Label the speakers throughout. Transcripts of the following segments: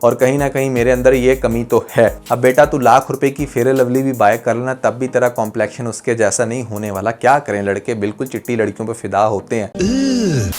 Speaker 1: और कहीं ना कहीं मेरे अंदर ये कमी तो है। अब बेटा तू लाख रुपए की फेयर लवली भी बाय कर लेना, तब भी तेरा कॉम्प्लेक्शन उसके जैसा नहीं होने वाला। क्या करें, लड़के बिल्कुल चिट्टी लड़कियों पे फिदा होते हैं।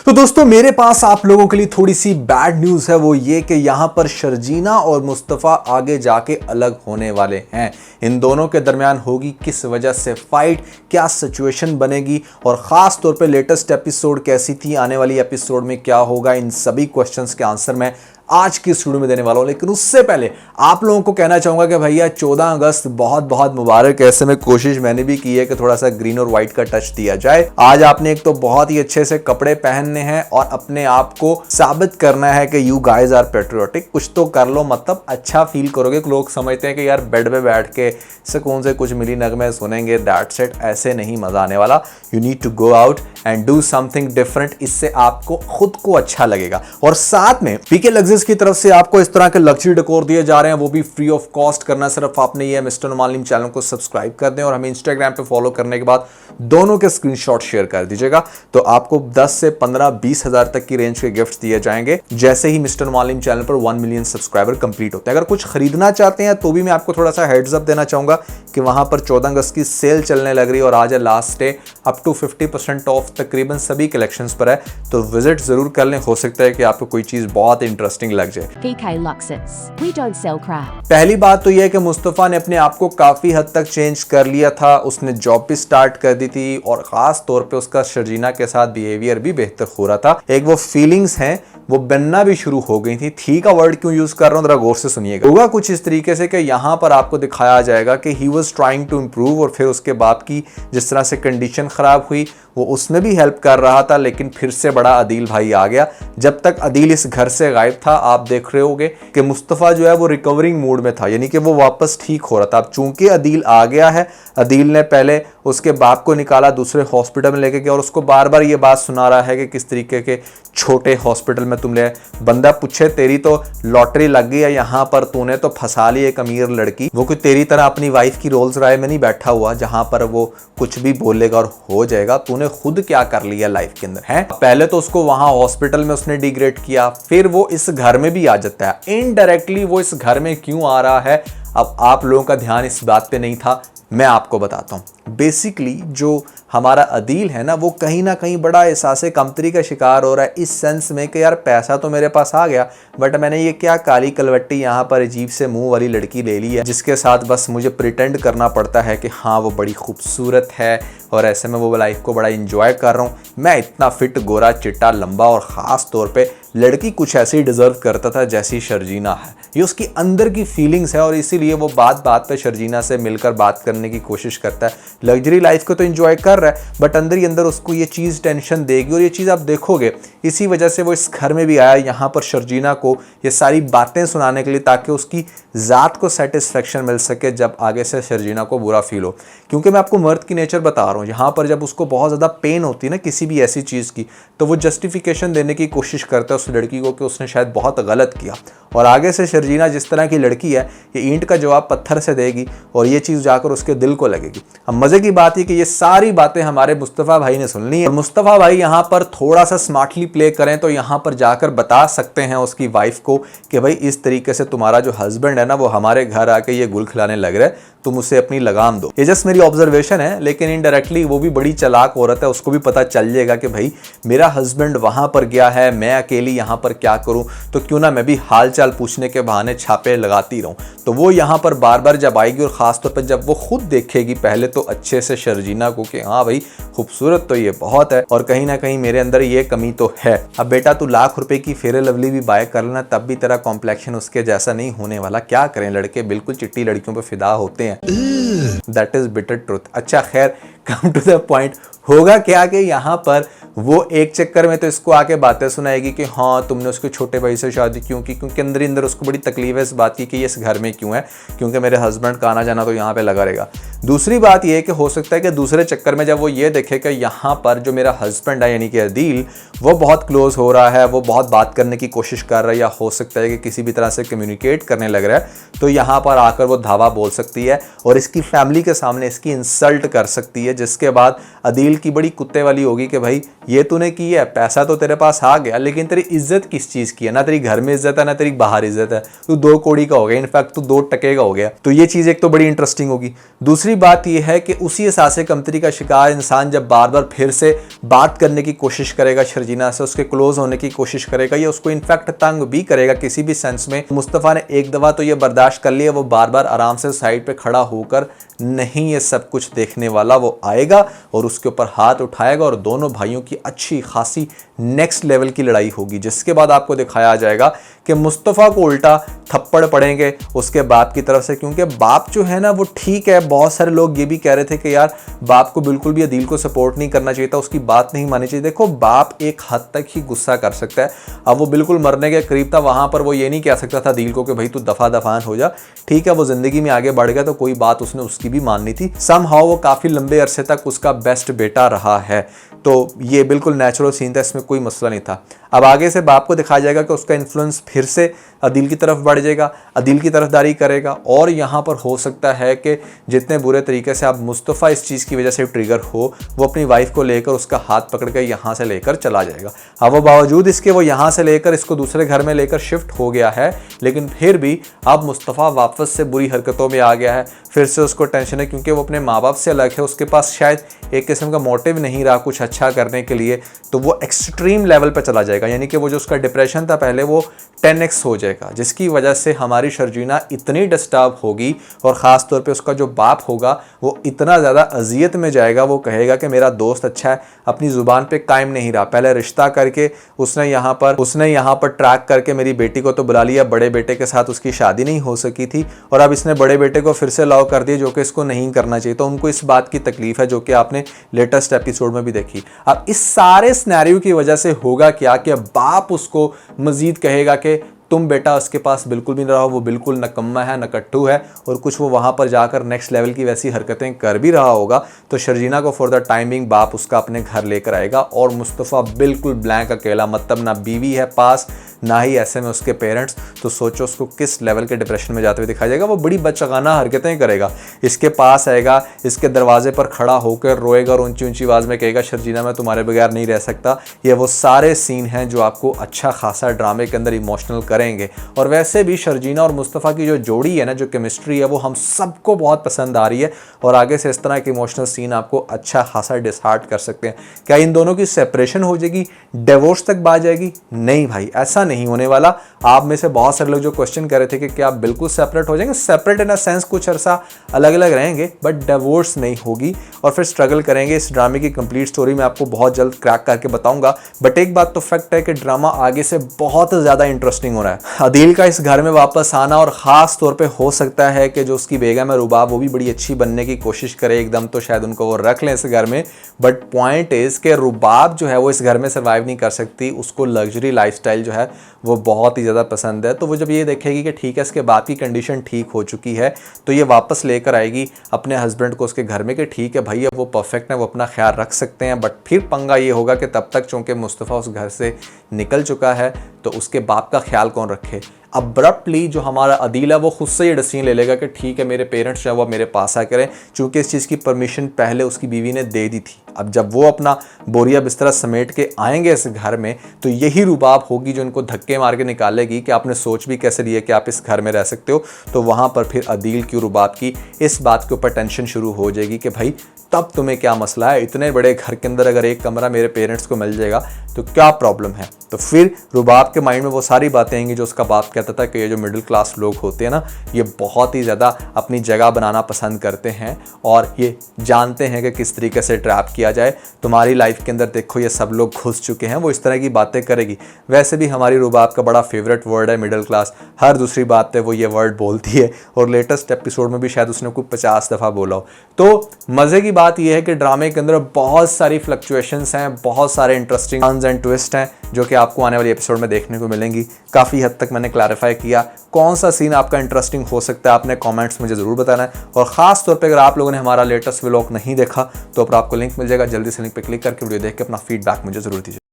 Speaker 1: तो दोस्तों मेरे पास आप लोगों के लिए थोड़ी सी बैड न्यूज़ है, वो ये कि यहाँ पर शर्जीना और मुस्तफ़ा आगे जाके अलग होने वाले हैं। इन दोनों के दरमियान होगी किस वजह से फाइट, क्या सिचुएशन बनेगी और ख़ास तौर पे लेटेस्ट एपिसोड कैसी थी, आने वाली एपिसोड में क्या होगा, इन सभी क्वेश्चंस के आंसर मैं आज की इस वीडियो में देने वाला हूं। लेकिन उससे पहले आप लोगों को कहना चाहूंगा कि भैया 14 अगस्त बहुत बहुत मुबारक। ऐसे में कोशिश मैंने भी की है कि थोड़ा सा ग्रीन और व्हाइट का टच दिया जाए। आज आपने एक तो बहुत ही अच्छे से कपड़े पहनने हैं और अपने आप को साबित करना है कि यू गाइज आर पेट्रियोटिक। कुछ तो कर लो, मतलब अच्छा फील करोगे। लोग समझते हैं कि यार बेड पे बैठ के सुकून से कुछ मिली नगमे सुनेंगे, दैट्स इट, ऐसे नहीं मजा आने वाला। You need to go out and do something different. इससे आपको खुद को अच्छा लगेगा। और साथ में पीके लग्जरीज की तरफ से आपको इस तरह के लग्जरी डेकोर दिए जा रहे हैं, वो भी फ्री ऑफ कॉस्ट। करना सिर्फ आपने ये मिस्टर नुमान अलीम चैनल को सब्सक्राइब कर दें और हमें इंस्टाग्राम पे फॉलो करने के बाद दोनों के स्क्रीनशॉट शेयर कर दीजिएगा। तो आपको 10 से 15-20 हज़ार तक की रेंज के गिफ्ट दिए जाएंगे जैसे ही मिस्टर नुमान अलीम चैनल पर 1 मिलियन सब्सक्राइबर कंप्लीट होते हैं। अगर कुछ खरीदना चाहते हैं तो भी मैं आपको थोड़ा सा हेड्स अप देना चाहूंगा कि वहां पर 14 अगस्त की सेल चलने लग रही है और आज है last day. Up to 50% off तकरीबन सभी कलेक्शंस पर है, तो विजिट जरूर कर लें। हो सकता है कि आपको कोई चीज बहुत इंटरेस्टिंग लग जाए।
Speaker 2: PK Luxus, we don't sell crap।
Speaker 1: पहली बात तो यह है कि मुस्तफ़ा ने अपने आप को काफी हद तक चेंज कर लिया था। उसने जॉब भी स्टार्ट कर दी थी और खास तौर पे उसका शर्जीना के साथ बिहेवियर भी बेहतर हो रहा था। एक वो फीलिंग्स हैं वो बनना भी शुरू हो गई थी का वर्ड क्यों यूज कर रहा हूं, जरा गौर से सुनिएगा। होगा कुछ इस तरीके से कि यहां पर आपको दिखाया जाएगा कि he was trying to improve और फिर उसके बाप की जिस तरह से कंडीशन खराब हुई वो उसमें भी हेल्प कर रहा था। लेकिन फिर से बड़ा अदील भाई आ गया। जब तक अदील इस घर से गायब था आप देख रहे होगे कि मुस्तफ़ा जो है वो रिकवरिंग मूड में था, यानी कि वो वापस ठीक हो रहा था। अब चूंकि अदील आ गया है, अदील ने पहले उसके बाप को निकाला, दूसरे हॉस्पिटल में लेके गया और उसको बार बार ये बात सुना रहा है कि किस तरीके के छोटे हॉस्पिटल में तुम ले। बंदा पूछे तेरी तो लॉटरी लग गई है यहाँ पर, तूने तो फंसा ली एक अमीर लड़की। वो कोई तेरी तरह अपनी वाइफ की रोल्स रॉय में नहीं बैठा हुआ जहां पर वो कुछ भी बोलेगा और हो जाएगा। तूने खुद क्या कर लिया लाइफ के अंदर है। पहले तो उसको वहां हॉस्पिटल में उसने डिग्रेड किया, फिर वो इस घर में भी आ जाता है। इनडायरेक्टली वो इस घर में क्यों आ रहा है, अब आप लोगों का ध्यान इस बात पे नहीं था, मैं आपको बताता हूं। बेसिकली जो हमारा अदील है ना वो कहीं ना कहीं बड़ा एहसास कमतरी का शिकार हो रहा है, इस सेंस में कि यार पैसा तो मेरे पास आ गया बट मैंने ये क्या काली कलवट्टी यहाँ पर अजीब से मुंह वाली लड़की ले ली है जिसके साथ बस मुझे प्रिटेंड करना पड़ता है कि हाँ वो बड़ी खूबसूरत है और ऐसे में वो लाइफ को बड़ा इंजॉय कर रहा हूँ। मैं इतना फिट, गोरा, चिट्टा, लंबा और ख़ास तौर पे लड़की कुछ ऐसे ही डिजर्व करता था जैसी शर्जीना है। ये उसकी अंदर की फीलिंग्स है और इसीलिए वो बात बात पे शर्जीना से मिलकर बात करने की कोशिश करता है। लग्जरी लाइफ को तो एंजॉय कर रहा है बट अंदर ही अंदर उसको ये चीज़ टेंशन देगी और ये चीज़ आप देखोगे इसी वजह से वो इस घर में भी आया यहाँ पर शर्जीना को ये सारी बातें सुनाने के लिए, ताकि उसकी ज़ात को सेटिस्फेक्शन मिल सके जब आगे से शर्जीना को बुरा फील हो। क्योंकि मैं आपको मर्द की नेचर बता रहा हूँ, यहाँ पर जब उसको बहुत ज़्यादा पेन होती है ना किसी भी ऐसी चीज़ की, तो वो जस्टिफिकेशन देने की कोशिश करता है उस लड़की को कि उसने शायद बहुत गलत किया। और आगे से शर्जीना जिस तरह की लड़की है ये ईंट का जवाब पत्थर से देगी और ये चीज़ जाकर उसके दिल को लगेगी। अब मज़े की बात है कि ये सारी बातें हमारे मुस्तफ़ा भाई ने सुन ली है और मुस्तफ़ा भाई यहाँ पर थोड़ा सा स्मार्टली प्ले करें तो यहाँ पर जाकर बता सकते हैं उसकी वाइफ को कि भाई इस तरीके से तुम्हारा जो हस्बैंड है ना वो हमारे घर आके ये गुल खिलाने लग रहा है, तुम उसे अपनी लगाम दो। ये जस्ट मेरी ऑब्जर्वेशन है, लेकिन इनडायरेक्टली वो भी बड़ी चालाक औरत है, उसको भी पता चल जाएगा कि भाई मेरा हस्बैंड वहां पर गया है, मैं अकेली यहाँ पर क्या करूं, तो क्यों ना मैं भी हाल चाल पूछने के बहाने छापे लगाती रहूं। तो वो यहाँ पर बार बार जब आएगी और खासतौर पर जब वो खुद देखेगी पहले तो अच्छे से शर्जीना को कि हाँ भाई खूबसूरत तो ये बहुत है और कहीं ना कहीं मेरे अंदर ये कमी तो है। अब बेटा तू लाख रुपए की फेयर लवली भी बाय कर लेना, तब भी तेरा कॉम्प्लेक्शन उसके जैसा नहीं होने वाला। क्या करें, लड़के बिल्कुल चिट्टी लड़कियों पर फिदा होते हैं। That is bitter truth. अच्छा खैर, कम टू द पॉइंट। होगा क्या कि यहाँ पर वो एक चक्कर में तो इसको आके बातें सुनाएगी कि हाँ तुमने उसके छोटे भाई से शादी क्यों की, क्योंकि अंदर ही अंदर उसको बड़ी तकलीफ है इस बात की कि ये इस घर में क्यों है, क्योंकि मेरे हस्बैंड का आना जाना तो यहाँ पे लगा रहेगा। दूसरी बात ये है कि हो सकता है कि दूसरे चक्कर में जब वो ये देखे कि यहाँ पर जो मेरा हस्बैंड है यानी कि अदील वो बहुत क्लोज हो रहा है, वो बहुत बात करने की कोशिश कर रहा है या हो सकता है कि किसी भी तरह से कम्युनिकेट करने लग रहा है, तो यहाँ पर आकर वो धावा बोल सकती है और इसकी फैमिली के सामने इसकी इंसल्ट कर सकती है, जिसके बाद अदील की बड़ी कुत्ते वाली होगी कि भाई ये तूने की है, पैसा तो तेरे पास आ गया, लेकिन तेरी इज्जत किस चीज की है? ना तेरी घर में इज्जत है, ना तेरी बाहर इज्जत है। तू 2 कौड़ी का हो गया, इनफैक्ट तू 2 टके का हो गया। तो ये चीज एक तो बड़ी इंटरेस्टिंग होगी। दूसरी बात ये है कि उसी एहसास कमतरी का शिकार इंसान जब बार बार फिर से बात करने की कोशिश करेगा शर्जीना से, उसके क्लोज होने की कोशिश करेगा, या उसको इनफैक्ट तंग भी करेगा किसी भी सेंस में। मुस्तफ़ा ने एक दफा तो ये बर्दाश्त कर लिया, वो बार बार आराम से साइड पे खड़ा होकर नहीं ये सब कुछ देखने वाला, वो आएगा और उसके ऊपर हाथ उठाएगा और दोनों भाइयों की अच्छी खासी नेक्स्ट लेवल की लड़ाई होगी, जिसके बाद आपको दिखाया जाएगा कि मुस्तफ़ा को उल्टा थप्पड़ पड़ेंगे उसके बाप की तरफ से। क्योंकि बाप जो है ना वो ठीक है, बहुत सारे लोग ये भी कह रहे थे कि यार बाप को बिल्कुल भी अदील को सपोर्ट नहीं करना चाहिए था, उसकी बात नहीं माननी चाहिए। देखो बाप एक हद तक ही गुस्सा कर सकता है। अब वो बिल्कुल मरने के करीब था, वहां पर वो ये नहीं कह सकता था अदील को कि भाई तू दफा दफान हो जा। ठीक है, वो जिंदगी में आगे बढ़ गया तो कोई बात उसने उसकी भी माननी थी। समहाउ वो काफी लंबे अरसे तक उसका बेस्ट बेटा रहा है, तो ये बिल्कुल नेचुरल सीन था, इसमें कोई मसला नहीं था। अब आगे से बाप को दिखाया जाएगा कि उसका इन्फ्लुएंस फिर से अदील की तरफ बढ़ जाएगा, अदील की तरफदारी करेगा, और यहाँ पर हो सकता है कि जितने बुरे तरीके से आप मुस्तफ़ा इस चीज़ की वजह से ट्रिगर हो, वो अपनी वाइफ को लेकर उसका हाथ पकड़ कर यहाँ से लेकर चला जाएगा। अब वो बावजूद इसके वो यहाँ से लेकर इसको दूसरे घर में लेकर शिफ्ट हो गया है, लेकिन फिर भी अब मुस्तफ़ा वापस से बुरी हरकतों में आ गया है। फिर से उसको टेंशन है क्योंकि वो अपने माँ बाप से अलग है, उसके पास शायद एक किस्म का मोटिव नहीं रहा कुछ अच्छा करने के लिए, तो वो एक्सट्रीम लेवल पर चला जाएगा। यानी कि वो जो उसका डिप्रेशन था पहले वो 10x हो जाएगा, जिसकी वजह से हमारी शर्जीना इतनी डिस्टर्ब होगी, और ख़ास तौर पे उसका जो बाप होगा वो इतना ज़्यादा अजियत में जाएगा। वो कहेगा कि मेरा दोस्त अच्छा है, अपनी ज़ुबान पे कायम नहीं रहा, पहले रिश्ता करके उसने यहाँ पर ट्रैक करके मेरी बेटी को तो बुला लिया, बड़े बेटे के साथ उसकी शादी नहीं हो सकी थी, और अब इसने बड़े बेटे को फिर से लॉ कर दिया, जो कि इसको नहीं करना चाहिए। तो उनको इस बात की तकलीफ है, जो कि आपने लेटेस्ट एपिसोड में भी देखी। अब इस सारे सिनेरियो की वजह से होगा क्या कि बाप उसको मजीद कहेगा कि तुम बेटा उसके पास बिल्कुल भी ना रहो, वो बिल्कुल नकम्मा है, नकट्टू है, और कुछ वो वहाँ पर जाकर नेक्स्ट लेवल की वैसी हरकतें कर भी रहा होगा। तो शर्जीना को फॉर द टाइमिंग बाप उसका अपने घर लेकर आएगा, और मुस्तफ़ा बिल्कुल ब्लैंक अकेला, मतलब ना बीवी है पास, ना ही ऐसे में उसके पेरेंट्स। तो सोचो उसको किस लेवल के डिप्रेशन में जाते हुए दिखाया जाएगा। वो बड़ी बचगाना हरकतें करेगा, इसके पास आएगा, इसके दरवाजे पर खड़ा होकर रोएगा और ऊंची ऊंची आवाज़ में कहेगा शर्जीना मैं तुम्हारे बगैर नहीं रह सकता। ये वो सारे सीन हैं जो आपको अच्छा खासा ड्रामे के अंदर इमोशनल करेंगे। और वैसे भी शर्जीना और मुस्तफ़ा की जो जोड़ी है ना, जो केमिस्ट्री है, वो हम सबको बहुत पसंद आ रही है, और आगे से इस तरह के इमोशनल सीन आपको अच्छा खासा डिसहार्ट कर सकते हैं। क्या इन दोनों की सेपरेशन हो जाएगी, डिवोर्स तक बात जाएगी? नहीं भाई, ऐसा नहीं होने वाला। आप में से बहुत सारे लोग जो क्वेश्चन कर रहे थे कि क्या आप बिल्कुल सेपरेट हो जाएंगे, सेपरेट इन अ सेंस कुछ अरसा अलग अलग रहेंगे, बट डिवोर्स नहीं होगी, और फिर स्ट्रगल करेंगे। इस ड्रामे की कंप्लीट स्टोरी मैं आपको बहुत जल्द क्रैक करके बताऊंगा। बट एक बात तो फैक्ट है कि ड्रामा आगे से बहुत ज़्यादा इंटरेस्टिंग हो रहा है। अदील का इस घर में वापस आना, और ख़ास तौर पे हो सकता है कि जो उसकी बेगम है रुबाब, वो भी बड़ी अच्छी बनने की कोशिश करे एकदम, तो शायद उनको वो रख लें इस घर में। बट पॉइंट इज़ कि रुबाब जो है वो इस घर में सर्वाइव नहीं कर सकती, उसको लग्जरी लाइफस्टाइल जो है वो बहुत ही ज़्यादा पसंद है। तो वो जब ये देखेगी कि ठीक है इसके बाप की कंडीशन ठीक हो चुकी है, तो ये वापस लेकर आएगी अपने हस्बैंड को उसके घर में कि ठीक है भाई अब वो परफेक्ट है, वो अपना ख्याल रख सकते हैं। बट फिर पंगा ये होगा कि तब तक चूँकि मुस्तफ़ा उस घर से निकल चुका है, तो उसके बाप का ख्याल कौन रखे। अब्रप्टली जो हमारा अदील है वो खुद से ये डिसीजन ले लेगा कि ठीक है मेरे पेरेंट्स जो है वो मेरे पास आ करें, चूँकि इस चीज़ की परमिशन पहले उसकी बीवी ने दे दी थी। अब जब वो अपना बोरिया बिस्तरा समेट के आएंगे इस घर में, तो यही रुबाब होगी जो इनको धक्के मार के निकालेगी कि आपने सोच भी कैसे लिया कि आप इस घर में रह सकते हो। तो वहाँ पर फिर अदील की रुबाब की इस बात के ऊपर टेंशन शुरू हो जाएगी कि भाई तब तुम्हें क्या मसला है, इतने बड़े घर के अंदर अगर एक कमरा मेरे पेरेंट्स को मिल जाएगा तो क्या प्रॉब्लम है। तो फिर रुबाब के माइंड में वो सारी बातें आएंगी जो उसका बाप कहता था कि ये जो मिडिल क्लास लोग होते हैं ना, ये बहुत ही ज़्यादा अपनी जगह बनाना पसंद करते हैं, और ये जानते हैं कि किस तरीके से ट्रैप किया जाए। तुम्हारी लाइफ के अंदर देखो ये सब लोग घुस चुके हैं, वो इस तरह की बातें करेगी। वैसे भी हमारी रुबाब का बड़ा फेवरेट वर्ड है मिडिल क्लास, हर दूसरी बात पे वो ये वर्ड बोलती है, और लेटेस्ट एपिसोड में भी शायद उसने कोई 50 दफ़ा बोला हो। तो मज़े की बात यह है कि ड्रामे के अंदर बहुत सारी फ्लक्चुएशंस हैं, बहुत सारे इंटरेस्टिंग टर्न्स एंड ट्विस्ट हैं जो कि आपको आने वाली एपिसोड में देखने को मिलेंगी। काफ़ी हद तक मैंने क्लैरिफाई किया कौन सा सीन आपका इंटरेस्टिंग हो सकता है, आपने कमेंट्स मुझे ज़रूर बताना है। और ख़ास तौर पे अगर आप लोगों ने हमारा लेटेस्ट व्लॉग नहीं देखा तो ऊपर आपको लिंक मिल जाएगा, जल्दी से लिंक पे क्लिक करके वीडियो देख के अपना फीडबैक मुझे ज़रूर दीजिए।